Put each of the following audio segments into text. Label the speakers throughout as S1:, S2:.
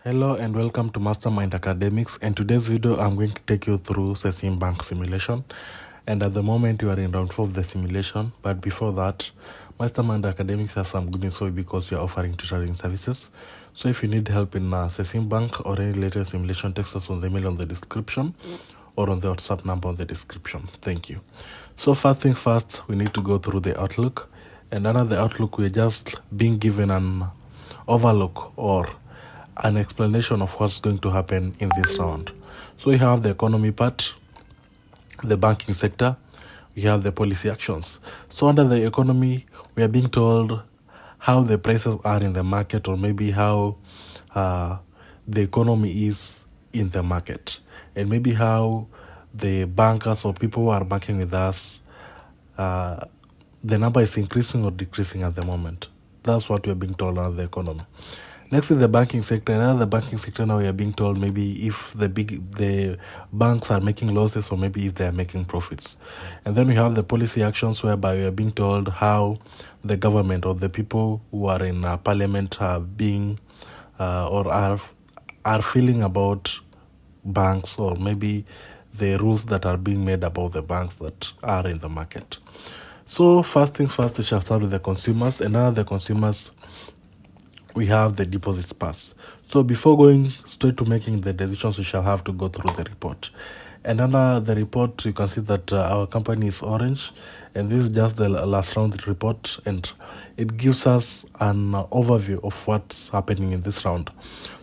S1: Hello and welcome to Mastermind Academics. In today's video, I'm going to take you through CESIM bank simulation. And at the moment, you are in round 4 of the simulation. But before that, Mastermind Academics has some good news for you because we are offering tutoring services. So if you need help in CESIM bank or any related simulation, text us on the email on the description or on the WhatsApp number on the description. Thank you. So first thing first, we need to go through the outlook. And under the outlook, we're just being given an overlook or an explanation of what's going to happen in this round. So we have the economy part, the banking sector, we have the policy actions. So under the economy, we are being told how the prices are in the market, or maybe how the economy is in the market, and maybe how the bankers or people who are banking with us, the number is increasing or decreasing at the moment. That's what we're being told under the economy. Next is the banking sector. Another the banking sector, now we are being told maybe if the banks are making losses or maybe if they are making profits. And then we have the policy actions, whereby we are being told how the government or the people who are in parliament are being or are feeling about banks, or maybe the rules that are being made about the banks that are in the market. So first things first, we shall start with the consumers. And now the consumers, we have the deposits pass. So before going straight to making the decisions, we shall have to go through the report. And under the report, you can see that our company is orange, and this is just the last round report, and it gives us an overview of what's happening in this round.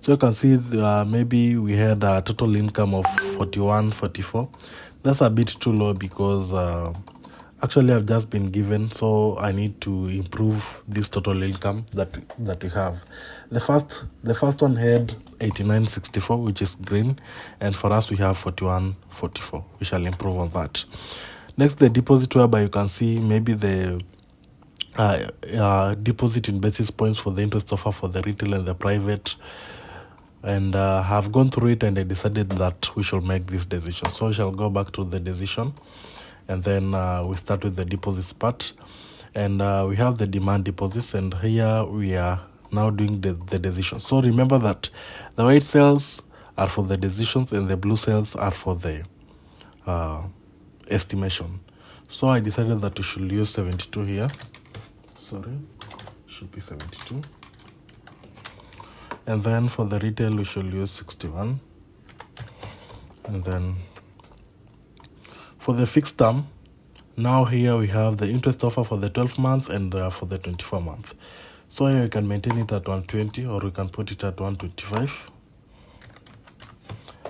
S1: So you can see maybe we had a total income of 44. That's a bit too low because actually I've just been given, so I need to improve this total income that we have. The first one had 89.64, which is green, and for us we have 41.44. We shall improve on that. Next, the deposit, whereby you can see maybe the deposit in basis points for the interest offer for the retail and the private, and have gone through it, and I decided that we should make this decision. So we shall go back to the decision, and then we start with the deposits part, and we have the demand deposits, and here we are now doing the decision. So remember that the white cells are for the decisions and the blue cells are for the estimation. So I decided that we should use 72 here. Sorry, should be 72. And then for the retail, we should use 61. And then for the fixed term, now here we have the interest offer for the 12 month and for the 24 month. So here we can maintain it at 120, or we can put it at 125.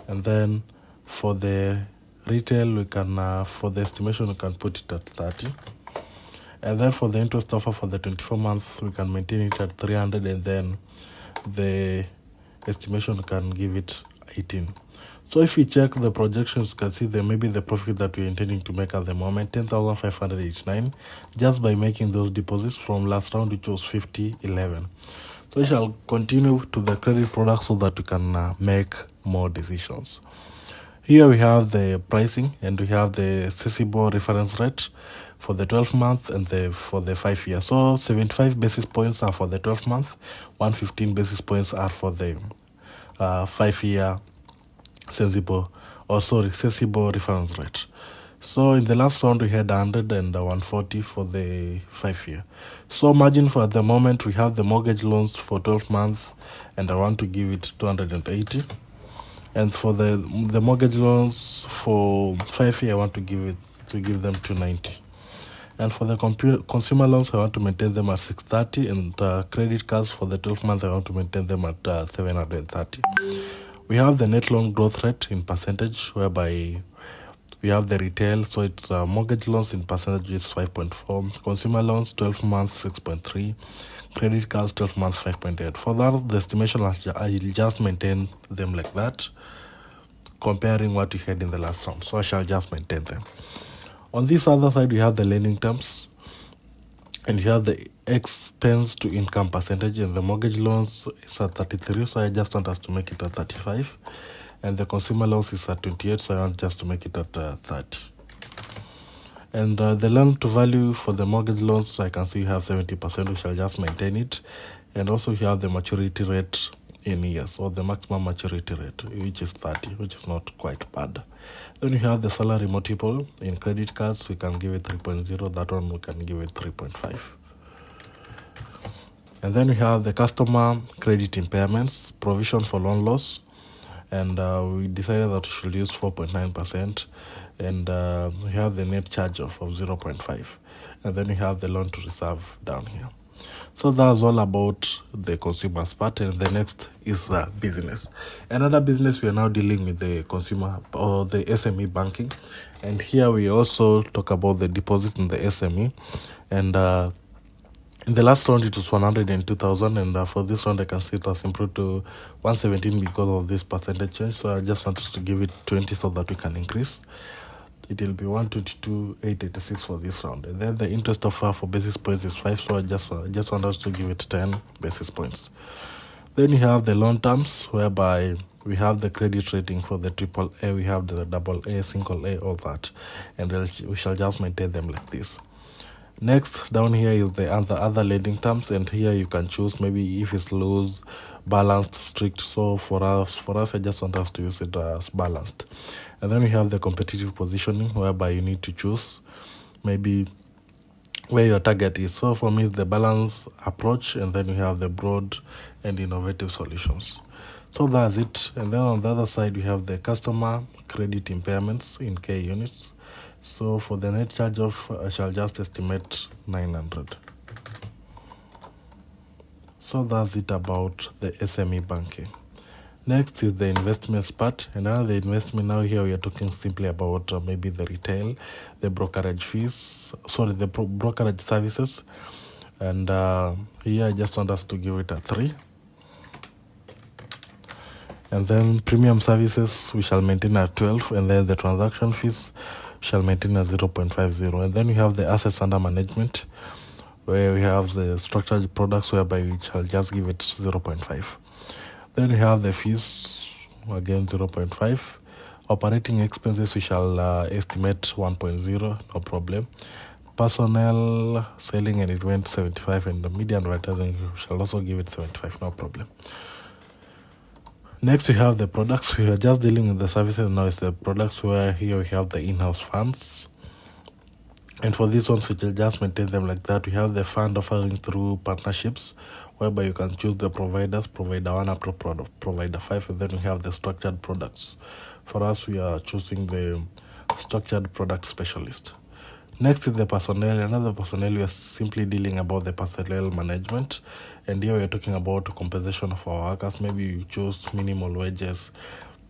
S1: And then for the retail, we can for the estimation we can put it at 30. And then for the interest offer for the 24 month, we can maintain it at 300, and then the estimation can give it 18. So if we check the projections, you can see there may be the profit that we're intending to make at the moment, 10,589, just by making those deposits from last round, which was 50.11. So we shall continue to the credit product so that we can make more decisions. Here we have the pricing, and we have the CESIM reference rate for the 12 month and for the 5 year. So 75 basis points are for the 12 month, 115 basis points are for the 5 year CESIM reference rate. So in the last round we had 100 and 140 for the 5 year. So margin for at the moment, we have the mortgage loans for 12 months, and I want to give it 280. And for the mortgage loans for 5 year, I want to give them 290. And for the consumer loans, I want to maintain them at 630, and credit cards for the 12 months, I want to maintain them at 730. We have the net loan growth rate in percentage, whereby we have the retail, so it's mortgage loans in percentage is 5.4, consumer loans 12 months 6.3, credit cards 12 months 5.8. For that, the estimation I'll just maintain them like that, comparing what we had in the last round. So I shall just maintain them. On this other side, we have the lending terms, and you have the expense to income percentage, and the mortgage loans is at 33, so I just want us to make it at 35. And the consumer loans is at 28, so I want just to make it at 30. And the loan to value for the mortgage loans, I can see you have 70%, we shall just maintain it. And also you have the maturity rate in years, or the maximum maturity rate, which is 30, which is not quite bad. Then we have the salary multiple. In credit cards, we can give it 3.0. That one, we can give it 3.5. And then we have the customer credit impairments, provision for loan loss, and we decided that we should use 4.9%, and we have the net charge-off of 0.5, and then we have the loan to reserve down here. So that's all about the consumer's part, and the next is business. Another business, we are now dealing with the consumer or the SME banking, and here we also talk about the deposit in the SME, and in the last round it was 102,000, and for this round I can see it has improved to 117 because of this percentage change. So I just wanted to give it 20 so that we can increase. It will be 122,886 for this round, and then the interest offer for basis points is 5, so I just want us to give it 10 basis points. Then you have the loan terms, whereby we have the credit rating for the AAA, we have the AA, single A, all that, and we shall just maintain them like this. Next, down here is the other lending terms, and here you can choose maybe if it's loose, balanced, strict. So for us, I just want us to use it as balanced. And then we have the competitive positioning, whereby you need to choose maybe where your target is. So for me, it's the balance approach, and then we have the broad and innovative solutions. So that's it. And then on the other side, we have the customer credit impairments in K units. So for the net charge-off, I shall just estimate 900. So that's it about the SME banking. Next is the investments part, and now the investment, now here we are talking simply about maybe the retail, the brokerage fees, the brokerage services, and here I just want us to give it a 3. And then premium services we shall maintain at 12, and then the transaction fees shall maintain at 0.50. And then we have the assets under management, where we have the structured products, whereby we shall just give it 0.5. Then we have the fees, again 0.5. Operating expenses, we shall estimate 1.0, no problem. Personnel, selling and event 75, and the media advertising, we shall also give it 75, no problem. Next, we have the products. We are just dealing with the services. Now it's the products, where here we have the in-house funds. And for these ones, we will just maintain them like that. We have the fund offering through partnerships, whereby you can choose the providers, provider 1 up to provider 5, and then we have the structured products. For us, we are choosing the structured product specialist. Next is the personnel. Another personnel, we are simply dealing about the personnel management, and here we are talking about compensation of our workers. Maybe you choose minimal wages.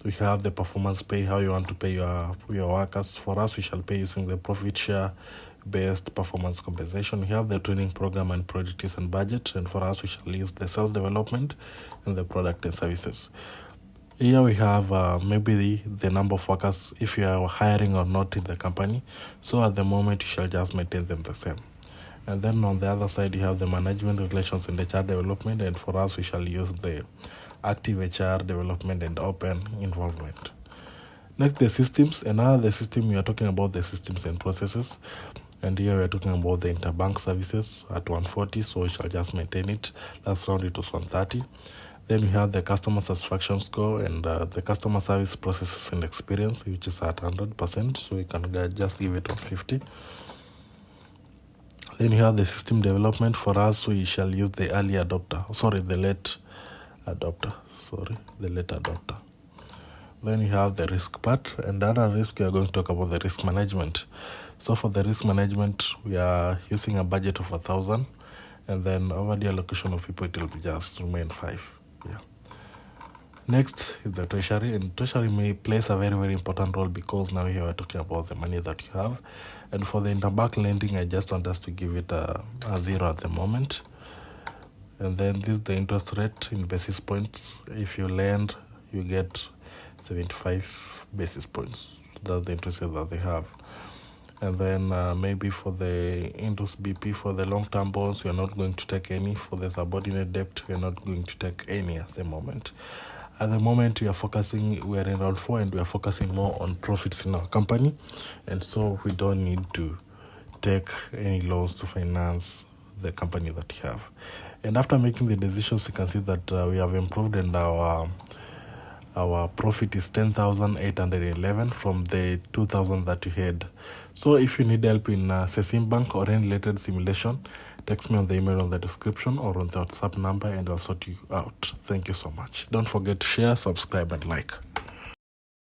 S1: We have the performance pay, how you want to pay your workers. For us, we shall pay using the profit share based performance compensation. We have the training program and priorities and budget, and for us, we shall use the sales development and the product and services. Here we have maybe the number of workers, if you are hiring or not in the company. So at the moment, you shall just maintain them the same. And then on the other side, you have the management relations and HR development, and for us, we shall use the active HR development and open involvement. Next, the systems. And now the system, we are talking about the systems and processes. And here we are talking about the interbank services at 140, so we shall just maintain it. Last round it was 130. Then we have the customer satisfaction score and the customer service processes and experience, which is at 100%, so we can just give it 150. Then we have the system development. For us, we shall use the late adopter. Then we have the risk part, and the other risk, we are going to talk about the risk management. So for the risk management, we are using a budget of 1,000, and then over the allocation of people, it will be just remain 5. Yeah. Next is the treasury, and treasury plays a very, very important role, because now here we're talking about the money that you have. And for the interbank lending, I just want us to give it a 0 at the moment. And then this is the interest rate in basis points. If you lend, you get 75 basis points. That's the interest rate that they have. And then maybe for the interest BP, for the long-term bonds, we are not going to take any. For the subordinate debt, we are not going to take any at the moment. At the moment, we are in round 4, and we are focusing more on profits in our company. And so we don't need to take any loans to finance the company that we have. And after making the decisions, you can see that we have improved, and our profit is 10,811 from the 2,000 that you had. So if you need help in CESIM Bank or any related simulation, text me on the email on the description or on the WhatsApp number, and I'll sort you out. Thank you so much. Don't forget to share, subscribe, and like.